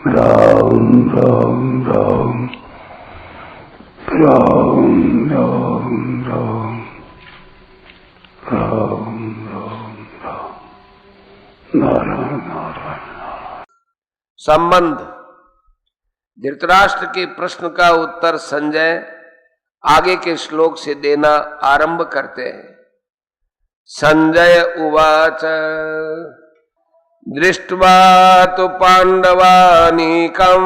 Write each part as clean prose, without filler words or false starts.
राम राम राम राम राम राम राम राम राम नारायण नारायण। संबंध। धृतराष्ट्र के प्रश्न का उत्तर संजय आगे के श्लोक से देना आरंभ करते हैं। संजय उवाच दृष्ट्वा तु पांडवानीकं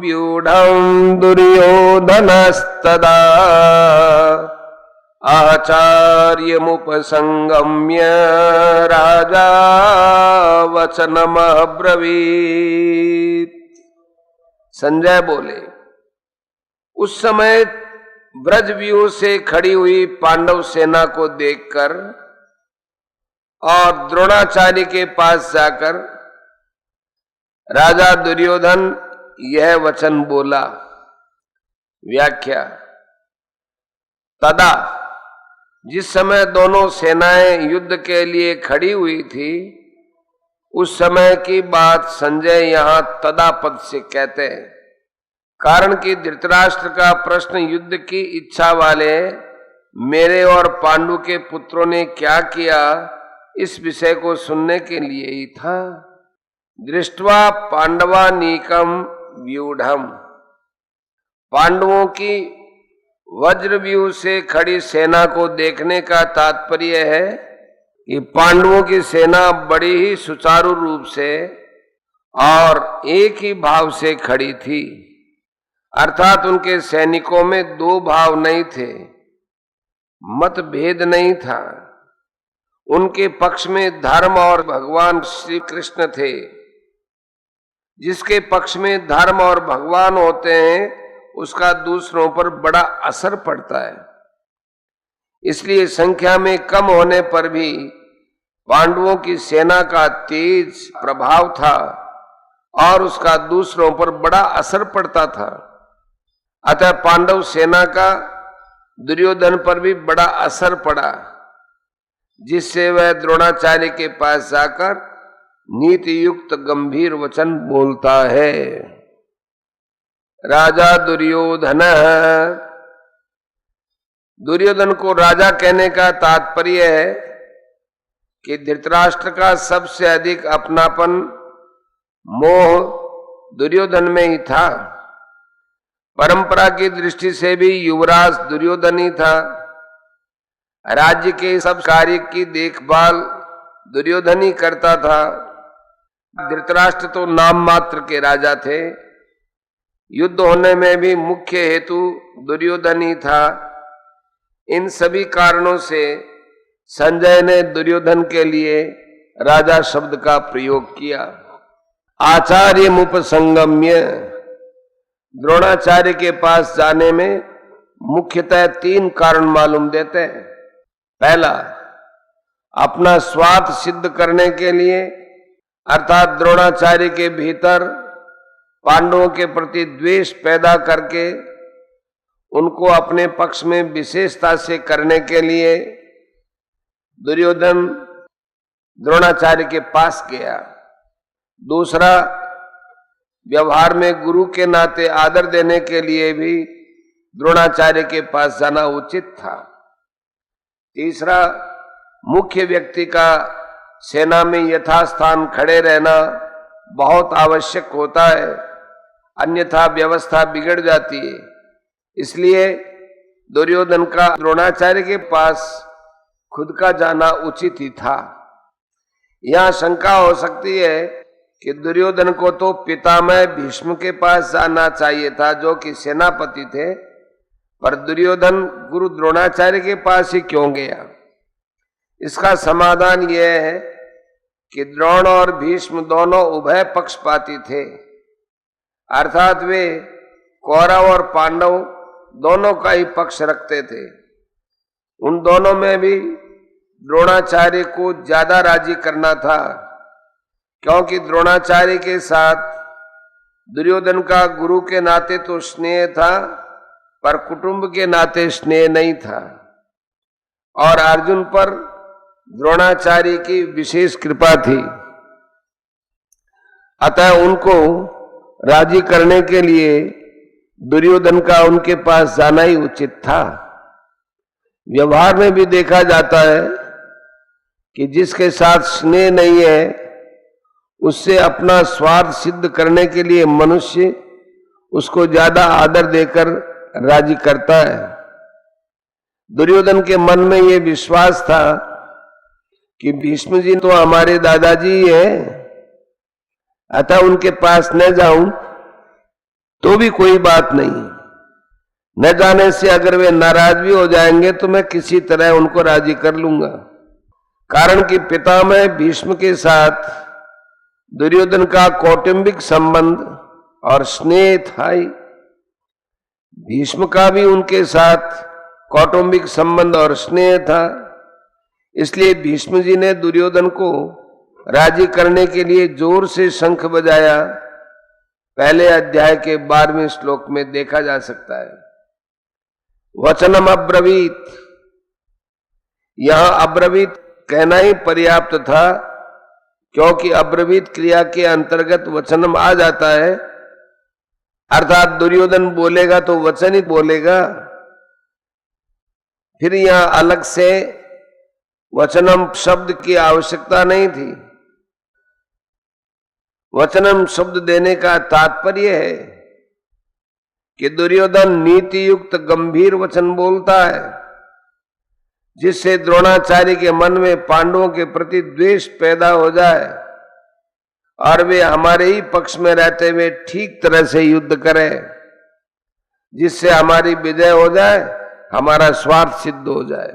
व्यूढ़ं दुर्योधनस्तदा आचार्यमुपसंगम्य राजा वचनमब्रवीत्। संजय बोले, उस समय ब्रजव्यूह से खड़ी हुई पांडव सेना को देखकर और द्रोणाचार्य के पास जाकर राजा दुर्योधन यह वचन बोला। व्याख्या। तदा, जिस समय दोनों सेनाएं युद्ध के लिए खड़ी हुई थी, उस समय की बात संजय यहां तदा पद से कहते हैं, कारण कि धृतराष्ट्र का प्रश्न युद्ध की इच्छा वाले मेरे और पांडु के पुत्रों ने क्या किया, इस विषय को सुनने के लिए ही था। दृष्ट्वा पांडवानीकम व्यूढ़म, पांडवों की वज्रव्यूह से खड़ी सेना को देखने का तात्पर्य है कि पांडवों की सेना बड़ी ही सुचारू रूप से और एक ही भाव से खड़ी थी, अर्थात उनके सैनिकों में दो भाव नहीं थे, मतभेद नहीं था। उनके पक्ष में धर्म और भगवान श्री कृष्ण थे। जिसके पक्ष में धर्म और भगवान होते हैं, उसका दूसरों पर बड़ा असर पड़ता है। इसलिए संख्या में कम होने पर भी पांडवों की सेना का तेज प्रभाव था और उसका दूसरों पर बड़ा असर पड़ता था। अतः पांडव सेना का दुर्योधन पर भी बड़ा असर पड़ा, जिससे वह द्रोणाचार्य के पास जाकर नीति युक्त गंभीर वचन बोलता है। राजा दुर्योधन, दुर्योधन को राजा कहने का तात्पर्य है कि धृतराष्ट्र का सबसे अधिक अपनापन मोह दुर्योधन में ही था। परंपरा की दृष्टि से भी युवराज दुर्योधन ही था। राज्य के सब कार्य की देखभाल दुर्योधन ही करता था। धृतराष्ट्र तो नाम मात्र के राजा थे। युद्ध होने में भी मुख्य हेतु दुर्योधन ही था। इन सभी कारणों से संजय ने दुर्योधन के लिए राजा शब्द का प्रयोग किया। आचार्य मुपसंगम्य, द्रोणाचार्य के पास जाने में मुख्यतः तीन कारण मालूम देते हैं। पहला, अपना स्वार्थ सिद्ध करने के लिए, अर्थात द्रोणाचार्य के भीतर पांडवों के प्रति द्वेष पैदा करके उनको अपने पक्ष में विशेषता से करने के लिए दुर्योधन द्रोणाचार्य के पास गया। दूसरा, व्यवहार में गुरु के नाते आदर देने के लिए भी द्रोणाचार्य के पास जाना उचित था। तीसरा, मुख्य व्यक्ति का सेना में यथास्थान खड़े रहना बहुत आवश्यक होता है, अन्यथा व्यवस्था बिगड़ जाती है। इसलिए दुर्योधन का द्रोणाचार्य के पास खुद का जाना उचित ही था। यहां शंका हो सकती है कि दुर्योधन को तो पितामह भीष्म के पास जाना चाहिए था, जो कि सेनापति थे, पर दुर्योधन गुरु द्रोणाचार्य के पास ही क्यों गया? इसका समाधान यह है कि द्रोण और भीष्म दोनों उभय पक्षपाती थे, अर्थात वे कौरव और पांडव दोनों का ही पक्ष रखते थे। उन दोनों में भी द्रोणाचार्य को ज्यादा राजी करना था, क्योंकि द्रोणाचार्य के साथ दुर्योधन का गुरु के नाते तो स्नेह था, पर कुटुंब के नाते स्नेह नहीं था। और अर्जुन पर द्रोणाचार्य की विशेष कृपा थी, अतः उनको राजी करने के लिए दुर्योधन का उनके पास जाना ही उचित था। व्यवहार में भी देखा जाता है कि जिसके साथ स्नेह नहीं है उससे अपना स्वार्थ सिद्ध करने के लिए मनुष्य उसको ज्यादा आदर देकर राजी करता है। दुर्योधन के मन में यह विश्वास था कि भीष्म जी तो हमारे दादाजी ही हैं, अतः उनके पास न जाऊं तो भी कोई बात नहीं, न जाने से अगर वे नाराज भी हो जाएंगे तो मैं किसी तरह उनको राजी कर लूंगा। कारण कि पितामह भीष्म के साथ दुर्योधन का कौटुंबिक संबंध और स्नेह था ही। भीष्म का भी उनके साथ कौटुंबिक संबंध और स्नेह था। इसलिए भीष्म जी ने दुर्योधन को राजी करने के लिए जोर से शंख बजाया। पहले अध्याय के 12वें श्लोक में देखा जा सकता है। वचनम अब्रवीत, यहां अब्रवीत कहना ही पर्याप्त था, क्योंकि अब्रवीत क्रिया के अंतर्गत वचनम आ जाता है। अर्थात दुर्योधन बोलेगा तो वचन ही बोलेगा, फिर यहां अलग से वचनम शब्द की आवश्यकता नहीं थी। वचनम शब्द देने का तात्पर्य है कि दुर्योधन नीति युक्त गंभीर वचन बोलता है, जिससे द्रोणाचार्य के मन में पांडवों के प्रति द्वेष पैदा हो जाए और वे हमारे ही पक्ष में रहते हुए ठीक तरह से युद्ध करें, जिससे हमारी विजय हो जाए, हमारा स्वार्थ सिद्ध हो जाए।